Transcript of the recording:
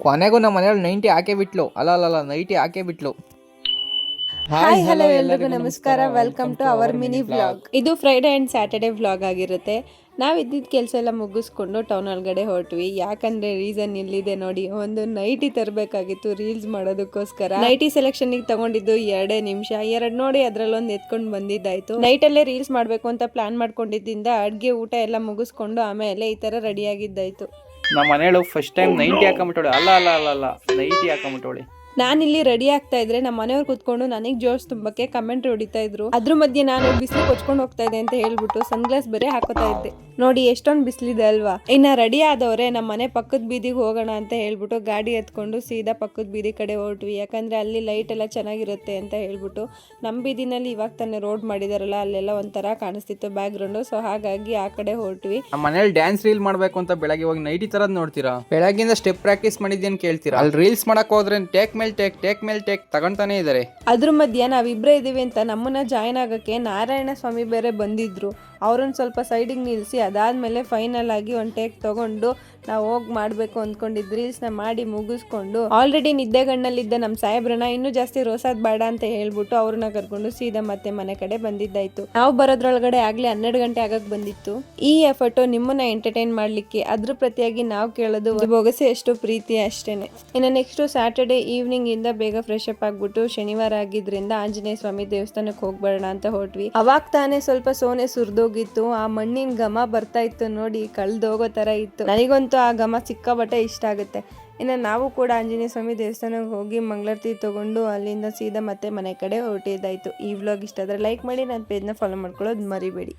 ಕೊನೆಗೂ ನಮ್ಮ ಮನೆಯವ್ಳು 90 ಹಾಕೇ ಬಿಟ್ಲು. ಅಲ್ಲ ನೈಟಿ ಹಾಕೇ ಬಿಟ್ಲು. ಹಾಯ್ ಹಲೋ ಎಲ್ರಿಗೂ ನಮಸ್ಕಾರ. Welcome to our mini vlog. ಇದು ಫ್ರೈಡೆ ಆ್ಯಂಡ್ ಸ್ಯಾಟರ್ಡೆ ವ್ಲಾಗ್ ಆಗಿರುತ್ತೆ. ನಾವು ಇದ್ದಿದ್ದ ಕೆಲಸ ಎಲ್ಲ ಮುಗಿಸ್ಕೊಂಡು ಟೌನ್ ಒಳಗಡೆ ಹೊರಟ್ವಿ. ಯಾಕಂದ್ರೆ ರೀಸನ್ ಇಲ್ಲಿದೆ ನೋಡಿ, ಒಂದು ನೈಟಿ ತರಬೇಕಾಗಿತ್ತು ರೀಲ್ಸ್ ಮಾಡೋದಕ್ಕೋಸ್ಕರ. ನೈಟಿ ಸೆಲೆಕ್ಷನ್ಗೆ ತಗೊಂಡಿದ್ದು 2 ನಿಮಿಷ, 2 ನೋಡಿ ಅದ್ರಲ್ಲೊಂದು ಎತ್ಕೊಂಡು ಬಂದಿದ್ದಾಯ್ತು. ನೈಟಲ್ಲೇ ರೀಲ್ಸ್ ಮಾಡಬೇಕು ಅಂತ ಪ್ಲಾನ್ ಮಾಡ್ಕೊಂಡಿದ್ದರಿಂದ ಅಡ್ಗೆ ಊಟ ಎಲ್ಲ ಮುಗಿಸ್ಕೊಂಡು ಆಮೇಲೆ ಈ ತರ ರೆಡಿ ಆಗಿದ್ದಾಯ್ತು. ನಮ್ಮ ಮನೆಯಳು ಫಸ್ಟ್ ಟೈಮ್ 90 ಹಾಕೊಂಬಿಟ್ಟವಳೆ. ಅಲ್ಲ ನೈಟಿ ಹಾಕೊಂಬಿಟ್ಟವಳೆ. ನಾನಿಲ್ಲಿ ರೆಡಿ ಆಗ್ತಾ ಇದ್ರೆ ನಮ್ಮ ಮನೆಯವ್ರು ಕೂತ್ಕೊಂಡು ನನಗೆ ಜೋಶ್ ತುಂಬಕ್ಕೆ ಕಮೆಂಟ್ ಹೊಡಿತಾ ಇದ್ರು. ಅದ್ರ ಮಧ್ಯೆ ನಾನು ಬಿಸಿಲು ಕೊಚ್ಕೊಂಡು ಹೋಗ್ತಾ ಇದೆ ಅಂತ ಹೇಳ್ಬಿಟ್ಟು ಸನ್ಗ್ಲಾಸ್ ಬೇರೆ ಹಾಕೋತಾ ಇದ್ದೆ. ನೋಡಿ ಎಷ್ಟೊಂದು ಬಿಸಿಲಿದೆ ಅಲ್ವಾ. ಇನ್ನ ರೆಡಿ ಆದವ್ರೆ ನಮ್ಮ ಮನೆ ಪಕ್ಕದ ಬೀದಿಗೆ ಹೋಗೋಣ ಅಂತ ಹೇಳ್ಬಿಟ್ಟು ಗಾಡಿ ಎತ್ಕೊಂಡು ಸೀದಾ ಪಕ್ಕದ ಬೀದಿ ಕಡೆ ಹೊರಟ್ವಿ. ಯಾಕಂದ್ರೆ ಅಲ್ಲಿ ಲೈಟ್ ಎಲ್ಲ ಚೆನ್ನಾಗಿರುತ್ತೆ ಅಂತ ಹೇಳ್ಬಿಟ್ಟು. ನಮ್ಮ ಬೀದಿನಲ್ಲಿ ಇವಾಗ ತಾನೇ ರೋಡ್ ಮಾಡಿದಾರಲ್ಲ, ಅಲ್ಲೆಲ್ಲ ಒಂಥರ ಕಾಣಿಸ್ತಿತ್ತು ಬ್ಯಾಕ್ ಗ್ರೌಂಡ್. ಸೊ ಹಾಗಾಗಿ ಆ ಕಡೆ ಹೊರಟ್ವಿ. ನಮ್ಮ ಮನೇಲಿ ಡ್ಯಾನ್ಸ್ ರೀಲ್ ಮಾಡ್ಬೇಕು ಅಂತ ಬೆಳಗ್ಗೆ ಹೋಗಿ ನೈಟಿ ತರದ್ ನೋಡ್ತೀರಾ. ಬೆಳಗ್ಗಿಂದ ಸ್ಟೆಪ್ ಪ್ರಾಕ್ಟೀಸ್ ಮಾಡಿದ್ದೇನು ಕೇಳ್ತೀರಾ. ಅಲ್ಲಿ ರೀಲ್ಸ್ ಮಾಡಕ್ ಹೋದ್ರೆ ಟೇಕ್ ಮೇಲ್ ಟೇಕ್ ತಗೊಂತಾನೆ ಇದಾರೆ. ಅದ್ರ ಮಧ್ಯೆ ನಾವಿಬ್ರೇ ಇದೀವಿ ಅಂತ ನಮ್ಮನ್ನ ಜಾಯ್ನ್ ಆಗಕ್ಕೆ ನಾರಾಯಣ ಸ್ವಾಮಿ ಬೇರೆ ಬಂದಿದ್ರು. ಅವ್ರನ್ನ ಸ್ವಲ್ಪ ಸೈಡಿಗೆ ನಿಲ್ಲಿಸಿ ಅದಾದ್ಮೇಲೆ ಫೈನಲ್ ಆಗಿ ಒಂದು ಟೇಕ್ ತಗೊಂಡು ನಾವು ಹೋಗಿ ಮಾಡಬೇಕು ಅಂದ್ಕೊಂಡಿದ್ದು ರೀಲ್ಸ್ನ ಮಾಡಿ ಮುಗಿಸ್ಕೊಂಡು ಆಲ್ರೆಡಿ ನಿದ್ದೆಗಣ್ಣಲ್ಲಿದ್ದ ನಮ್ಮ ಸಾಹೇಬ್ರನ್ನ ಇನ್ನೂ ಜಾಸ್ತಿ ರೋಸಾದ್ ಬೇಡ ಅಂತ ಹೇಳ್ಬಿಟ್ಟು ಅವ್ರನ್ನ ಕರ್ಕೊಂಡು ಸೀದಾ ಮತ್ತೆ ಮನೆ ಕಡೆ ಬಂದಿದ್ದಾಯ್ತು. ನಾವು ಬರೋದ್ರೊಳಗಡೆ ಆಗ್ಲೇ 12 ಗಂಟೆ ಆಗಕ್ ಬಂದಿತ್ತು. ಈ ಎಫರ್ಟು ನಿಮ್ಮನ್ನ ಎಂಟರ್ಟೈನ್ ಮಾಡ್ಲಿಕ್ಕೆ, ಅದ್ರ ಪ್ರತಿಯಾಗಿ ನಾವು ಕೇಳೋದು ಬೊಗಸೆ ಎಷ್ಟು ಪ್ರೀತಿ ಅಷ್ಟೇನೆ. ಇನ್ನು ನೆಕ್ಸ್ಟ್ ಸ್ಯಾಟರ್ಡೆ ಈವ್ನಿಂಗ್ ಇಂದ ಬೇಗ ಫ್ರೆಶ್ ಅಪ್ ಆಗ್ಬಿಟ್ಟು ಶನಿವಾರ ಆಗಿದ್ರಿಂದ ಆಂಜನೇಯ ಸ್ವಾಮಿ ದೇವಸ್ಥಾನಕ್ಕೆ ಹೋಗ್ಬರೋಣ ಅಂತ ಹೊರಟ್ವಿ. ಅವಾಗ ತಾನೇ ಸ್ವಲ್ಪ ಸೋನೆ ಸುರಿದೋಗಿತ್ತು. ಆ ಮಣ್ಣಿನ ಘಮ ಬರ್ತಾ ಇತ್ತು ನೋಡಿ, ಕಳ್ದೋಗೋ ತರ ಇತ್ತು. ನನಗಂತೂ ಆ ಘಮ ಸಿಕ್ಕಾಪಟ್ಟೆ ಇಷ್ಟ ಆಗುತ್ತೆ. ಇನ್ನು ನಾವು ಕೂಡ ಆಂಜನೇಯ ಸ್ವಾಮಿ ದೇವಸ್ಥಾನಕ್ಕೆ ಹೋಗಿ ಮಂಗಳಾರತಿ ತಗೊಂಡು ಅಲ್ಲಿಂದ ಸೀದಾ ಮತ್ತೆ ಮನೆ ಕಡೆ ಹೊರಟಿದ್ದಾಯ್ತು. ಈ ವ್ಲಾಗ್ ಇಷ್ಟ ಆದರೆ ಲೈಕ್ ಮಾಡಿ, ನನ್ನ ಪೇಜ್ನ ಫಾಲೋ ಮಾಡ್ಕೊಳ್ಳೋದು ಮರಿಬೇಡಿ.